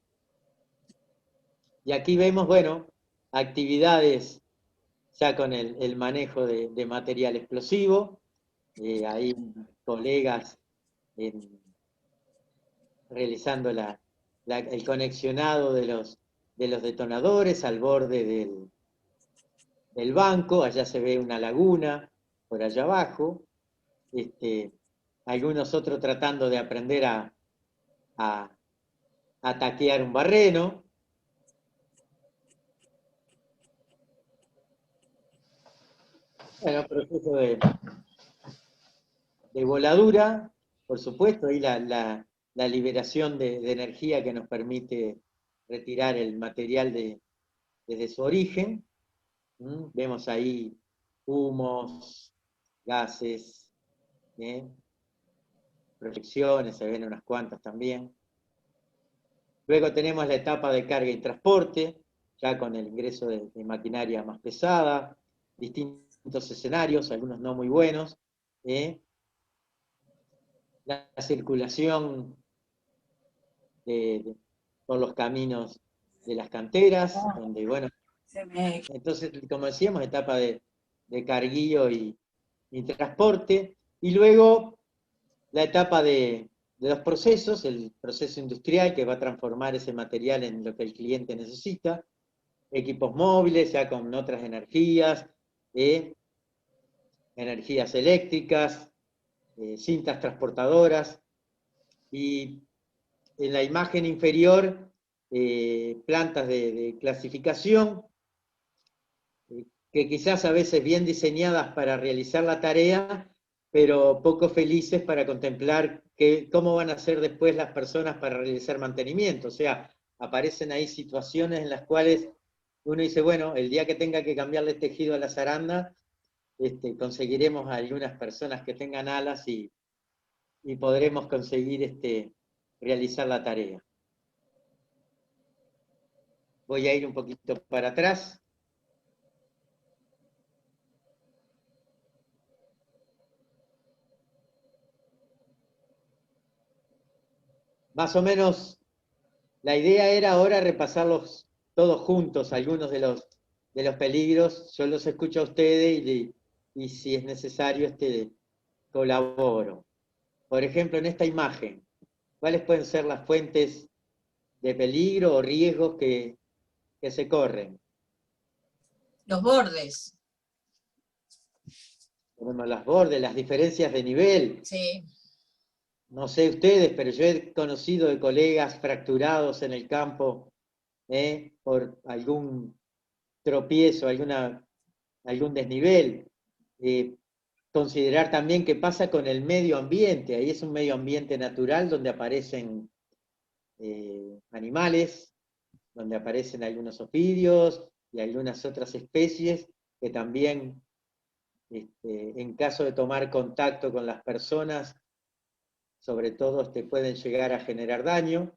Y aquí vemos, bueno, actividades ya con el manejo de material explosivo, hay colegas realizando el conexionado de los detonadores al borde del banco, allá se ve una laguna, por allá abajo, algunos otros tratando de aprender a taquear un barreno. Bueno, proceso de voladura, por supuesto, ahí la liberación de energía que nos permite retirar el material de desde su origen. Vemos ahí humos, gases, proyecciones, se ven unas cuantas también. Luego tenemos la etapa de carga y transporte, ya con el ingreso de maquinaria más pesada, distintos escenarios, algunos no muy buenos. La circulación por los caminos de las canteras, donde, bueno, entonces, como decíamos, etapa de carguillo y transporte, y luego la etapa de los procesos, el proceso industrial que va a transformar ese material en lo que el cliente necesita, equipos móviles ya con otras energías, energías eléctricas, cintas transportadoras, y en la imagen inferior, plantas de clasificación, que quizás a veces bien diseñadas para realizar la tarea, pero poco felices para contemplar cómo van a ser después las personas para realizar mantenimiento. O sea, aparecen ahí situaciones en las cuales uno dice, bueno, el día que tenga que cambiarle tejido a la zaranda, conseguiremos a algunas personas que tengan alas y podremos conseguir realizar la tarea. Voy a ir un poquito para atrás. Más o menos, la idea era ahora repasarlos todos juntos, algunos de los peligros. Yo los escucho a ustedes y si es necesario, colaboro. Por ejemplo, en esta imagen, ¿cuáles pueden ser las fuentes de peligro o riesgos que se corren? Los bordes. Tenemos los bordes, las diferencias de nivel. Sí. No sé ustedes, pero yo he conocido de colegas fracturados en el campo por algún tropiezo, algún desnivel. Considerar también qué pasa con el medio ambiente. Ahí es un medio ambiente natural donde aparecen animales, donde aparecen algunos ofidios y algunas otras especies que también, en caso de tomar contacto con las personas, sobre todo pueden llegar a generar daño.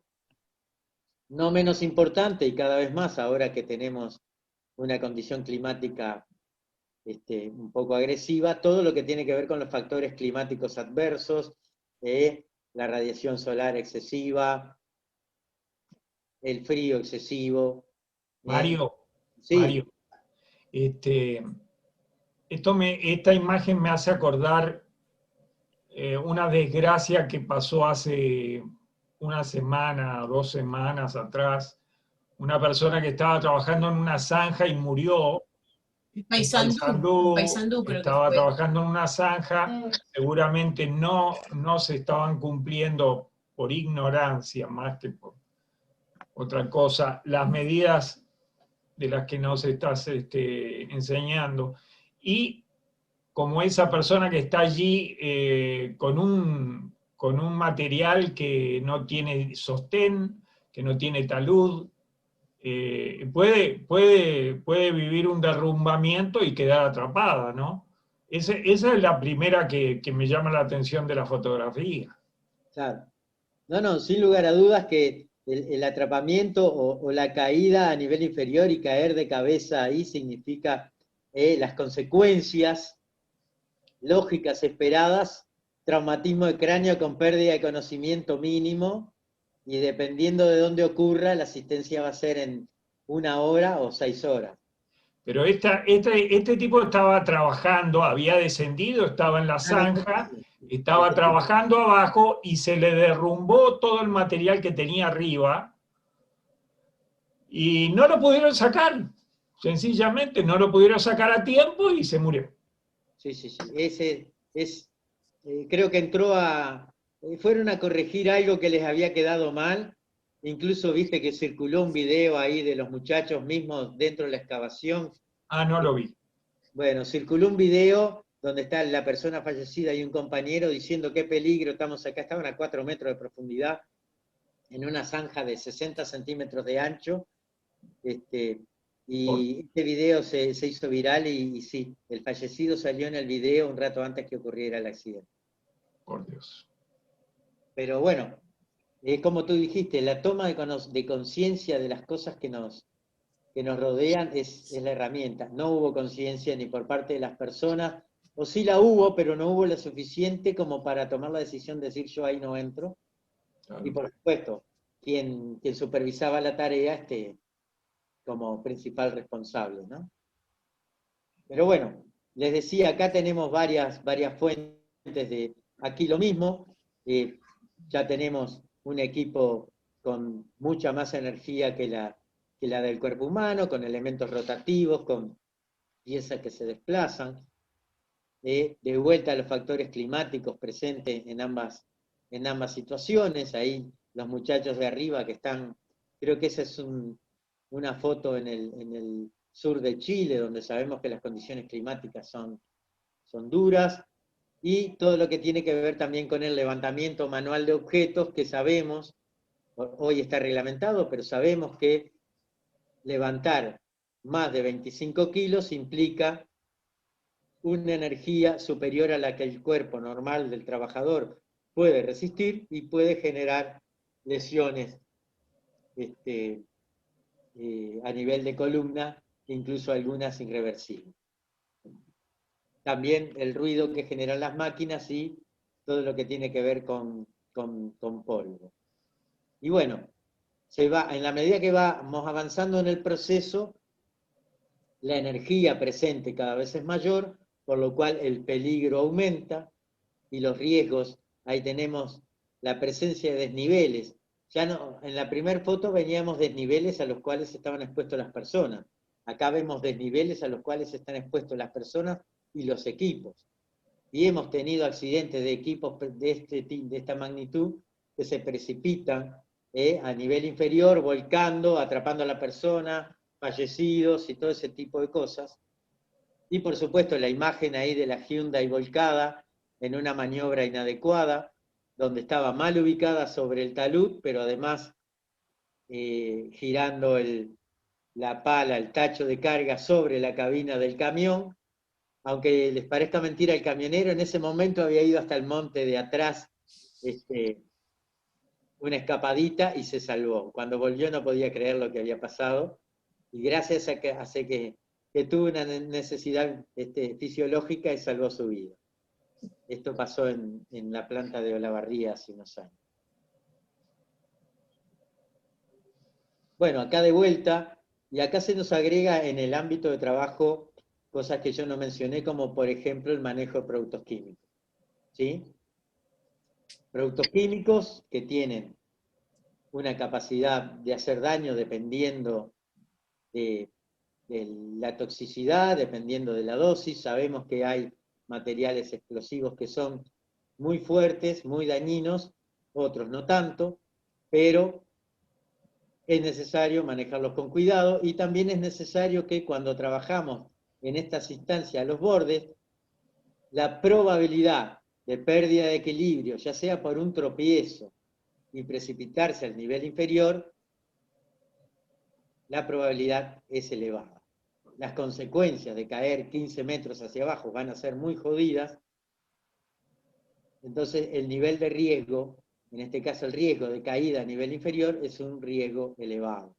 No menos importante, y cada vez más ahora que tenemos una condición climática un poco agresiva, todo lo que tiene que ver con los factores climáticos adversos, la radiación solar excesiva, el frío excesivo. Mario, Sí. Mario, esta imagen me hace acordar una desgracia que pasó hace una semana, 2 semanas atrás. Una persona que estaba trabajando en una zanja y murió. Paysandú creo que estaba fue. trabajando en una zanja, seguramente no se estaban cumpliendo por ignorancia más que por otra cosa las medidas de las que nos estás enseñando. Y como esa persona que está allí con un material que no tiene sostén, que no tiene talud, puede vivir un derrumbamiento y quedar atrapada, ¿no? Esa es la primera que me llama la atención de la fotografía. Claro. No, sin lugar a dudas que el atrapamiento o la caída a nivel inferior y caer de cabeza ahí significa las consecuencias lógicas esperadas, traumatismo de cráneo con pérdida de conocimiento mínimo, y dependiendo de dónde ocurra, la asistencia va a ser en 1 hora o 6 horas. Pero este tipo estaba trabajando, había descendido, estaba en la zanja, estaba trabajando abajo y se le derrumbó todo el material que tenía arriba y no lo pudieron sacar, sencillamente no lo pudieron sacar a tiempo y se murió. Sí. Ese es, creo que fueron a corregir algo que les había quedado mal. Incluso viste que circuló un video ahí de los muchachos mismos dentro de la excavación. Ah, no lo vi. Bueno, circuló un video donde está la persona fallecida y un compañero diciendo qué peligro, estamos acá, estaban a 4 metros de profundidad, en una zanja de 60 centímetros de ancho, Y este video se hizo viral y sí, el fallecido salió en el video un rato antes que ocurriera el accidente. Por Dios. Pero bueno, es como tú dijiste, la toma de conciencia de las cosas que nos rodean es la herramienta. No hubo conciencia ni por parte de las personas, o sí la hubo, pero no hubo la suficiente como para tomar la decisión de decir yo ahí no entro. Claro. Y por supuesto, quien supervisaba la tarea como principal responsable, ¿no? Pero bueno, les decía, acá tenemos varias fuentes de aquí lo mismo. Ya tenemos un equipo con mucha más energía que la del cuerpo humano, con elementos rotativos, con piezas que se desplazan. De vuelta a los factores climáticos presentes en ambas situaciones. Ahí los muchachos de arriba que están, creo que esa es una foto en el sur de Chile, donde sabemos que las condiciones climáticas son duras, y todo lo que tiene que ver también con el levantamiento manual de objetos, que sabemos, hoy está reglamentado, pero sabemos que levantar más de 25 kilos implica una energía superior a la que el cuerpo normal del trabajador puede resistir y puede generar lesiones a nivel de columna, incluso algunas irreversibles. También el ruido que generan las máquinas y todo lo que tiene que ver con polvo. Y bueno, en la medida que vamos avanzando en el proceso, la energía presente cada vez es mayor, por lo cual el peligro aumenta y los riesgos. Ahí tenemos la presencia de desniveles. Ya no, en la primera foto veníamos desniveles a los cuales estaban expuestos las personas. Acá vemos desniveles a los cuales están expuestos las personas y los equipos. Y hemos tenido accidentes de equipos de esta magnitud que se precipitan a nivel inferior, volcando, atrapando a la persona, fallecidos y todo ese tipo de cosas. Y por supuesto la imagen ahí de la Hyundai volcada en una maniobra inadecuada, donde estaba mal ubicada sobre el talud, pero además girando la pala, el tacho de carga sobre la cabina del camión. Aunque les parezca mentira, el camionero en ese momento había ido hasta el monte de atrás, una escapadita, y se salvó. Cuando volvió no podía creer lo que había pasado, y gracias a que tuvo una necesidad fisiológica y salvó su vida. Esto pasó en la planta de Olavarría hace unos años. Bueno, acá de vuelta, y acá se nos agrega en el ámbito de trabajo cosas que yo no mencioné, como por ejemplo el manejo de productos químicos. ¿Sí? Productos químicos que tienen una capacidad de hacer daño dependiendo de la toxicidad, dependiendo de la dosis. Sabemos que hay materiales explosivos que son muy fuertes, muy dañinos, otros no tanto, pero es necesario manejarlos con cuidado, y también es necesario que cuando trabajamos en estas instancias a los bordes, la probabilidad de pérdida de equilibrio, ya sea por un tropiezo y precipitarse al nivel inferior, la probabilidad es elevada. Las consecuencias de caer 15 metros hacia abajo van a ser muy jodidas. Entonces el nivel de riesgo, en este caso el riesgo de caída a nivel inferior, es un riesgo elevado.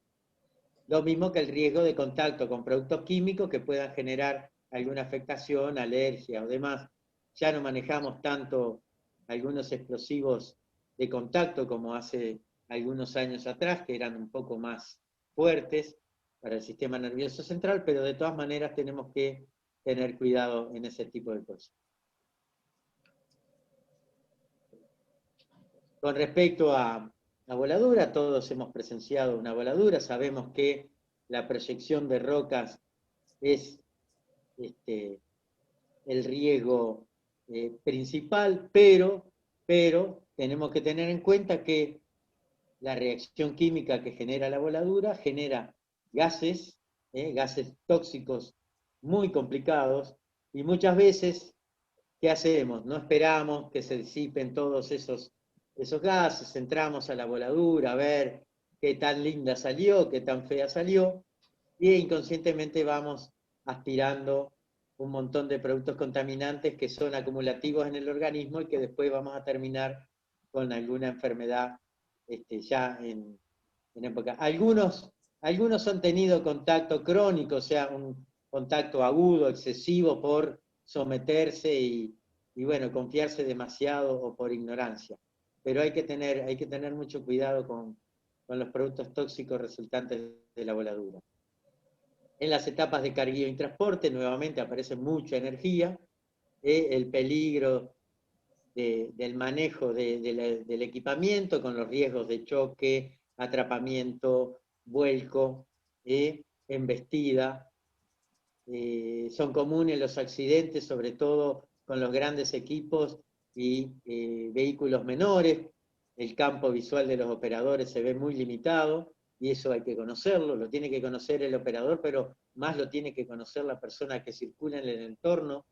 Lo mismo que el riesgo de contacto con productos químicos que puedan generar alguna afectación, alergia o demás. Ya no manejamos tanto algunos explosivos de contacto como hace algunos años atrás, que eran un poco más fuertes para el sistema nervioso central, pero de todas maneras tenemos que tener cuidado en ese tipo de cosas. Con respecto a la voladura, todos hemos presenciado una voladura, sabemos que la proyección de rocas es el riesgo principal, pero tenemos que tener en cuenta que la reacción química que genera la voladura genera gases, gases tóxicos muy complicados, y muchas veces, ¿qué hacemos? No esperamos que se disipen todos esos gases, entramos a la voladura a ver qué tan linda salió, qué tan fea salió, y inconscientemente vamos aspirando un montón de productos contaminantes que son acumulativos en el organismo y que después vamos a terminar con alguna enfermedad ya en época. Algunos han tenido contacto crónico, o sea, un contacto agudo, excesivo por someterse y bueno, confiarse demasiado o por ignorancia. Pero hay que tener mucho cuidado con los productos tóxicos resultantes de la voladura. En las etapas de carguío y transporte, nuevamente aparece mucha energía, el peligro del manejo del equipamiento con los riesgos de choque, atrapamiento, vuelco, embestida. Son comunes los accidentes, sobre todo con los grandes equipos y vehículos menores. El campo visual de los operadores se ve muy limitado, y eso hay que conocerlo, lo tiene que conocer el operador, pero más lo tiene que conocer la persona que circula en el entorno,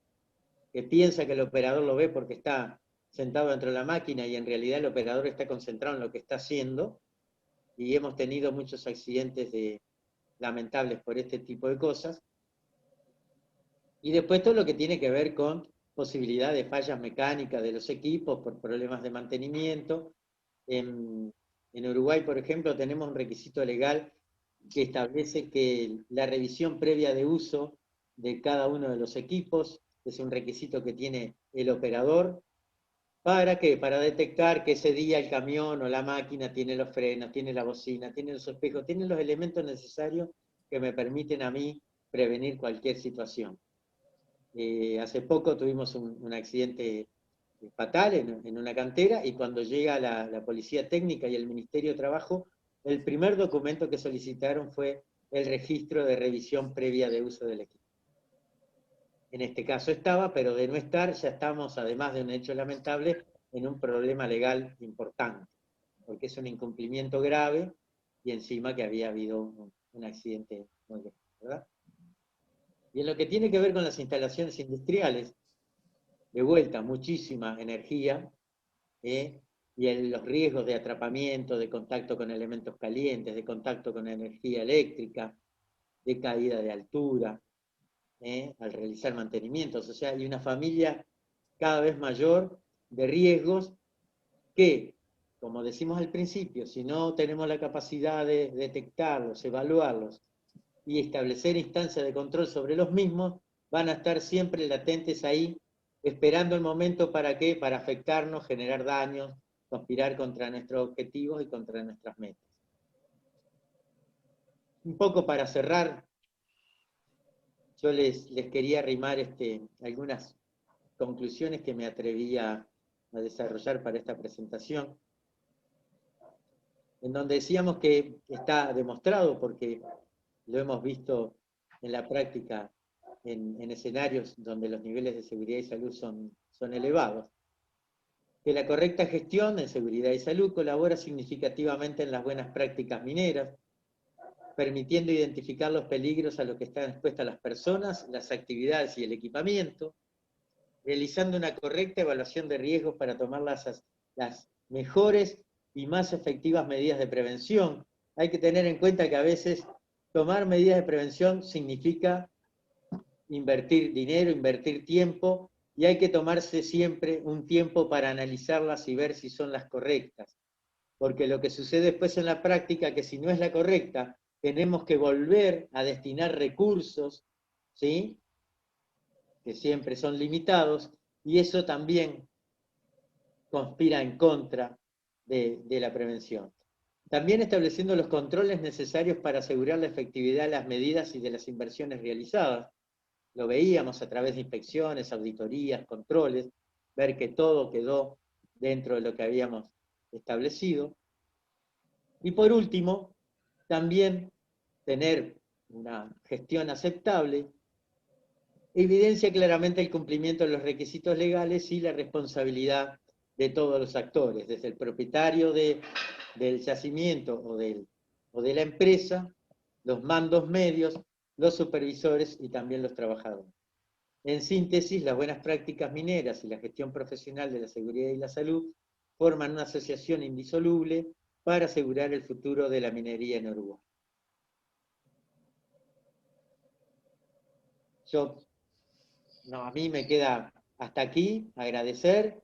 que piensa que el operador lo ve porque está sentado dentro de la máquina y en realidad el operador está concentrado en lo que está haciendo, y hemos tenido muchos accidentes lamentables por este tipo de cosas. Y después todo lo que tiene que ver con posibilidad de fallas mecánicas de los equipos por problemas de mantenimiento. En Uruguay, por ejemplo, tenemos un requisito legal que establece que la revisión previa de uso de cada uno de los equipos es un requisito que tiene el operador. ¿Para qué? Para detectar que ese día el camión o la máquina tiene los frenos, tiene la bocina, tiene los espejos, tiene los elementos necesarios que me permiten a mí prevenir cualquier situación. Hace poco tuvimos un accidente fatal en una cantera, y cuando llega la Policía Técnica y el Ministerio de Trabajo, el primer documento que solicitaron fue el registro de revisión previa de uso del equipo. En este caso estaba, pero de no estar ya estamos, además de un hecho lamentable, en un problema legal importante, porque es un incumplimiento grave y encima que había habido un accidente muy grave, ¿verdad? Y en lo que tiene que ver con las instalaciones industriales, de vuelta, muchísima energía, y los riesgos de atrapamiento, de contacto con elementos calientes, de contacto con energía eléctrica, de caída de altura, al realizar mantenimientos. O sea, hay una familia cada vez mayor de riesgos que, como decimos al principio, si no tenemos la capacidad de detectarlos, evaluarlos y establecer instancias de control sobre los mismos, van a estar siempre latentes ahí, esperando el momento para qué, para afectarnos, generar daños, conspirar contra nuestros objetivos y contra nuestras metas. Un poco para cerrar, yo les quería arrimar algunas conclusiones que me atreví a desarrollar para esta presentación, en donde decíamos que está demostrado, porque lo hemos visto en la práctica, en escenarios donde los niveles de seguridad y salud son elevados, que la correcta gestión en seguridad y salud colabora significativamente en las buenas prácticas mineras, permitiendo identificar los peligros a los que están expuestas las personas, las actividades y el equipamiento, realizando una correcta evaluación de riesgos para tomar las mejores y más efectivas medidas de prevención. Hay que tener en cuenta que a veces tomar medidas de prevención significa invertir dinero, invertir tiempo, y hay que tomarse siempre un tiempo para analizarlas y ver si son las correctas. Porque lo que sucede después en la práctica, que si no es la correcta, tenemos que volver a destinar recursos, ¿sí?, que siempre son limitados, y eso también conspira en contra de la prevención. También estableciendo los controles necesarios para asegurar la efectividad de las medidas y de las inversiones realizadas. Lo veíamos a través de inspecciones, auditorías, controles, ver que todo quedó dentro de lo que habíamos establecido. Y por último, también tener una gestión aceptable evidencia claramente el cumplimiento de los requisitos legales y la responsabilidad de todos los actores, desde el propietario del yacimiento o de la empresa, los mandos medios, los supervisores y también los trabajadores. En síntesis, las buenas prácticas mineras y la gestión profesional de la seguridad y la salud forman una asociación indisoluble para asegurar el futuro de la minería en Uruguay. a mí me queda hasta aquí agradecer.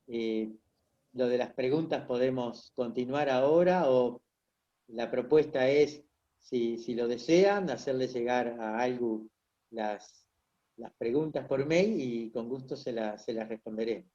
Lo de las preguntas podemos continuar ahora, o la propuesta es, si lo desean, hacerle llegar a algo las preguntas por mail y con gusto se las responderé.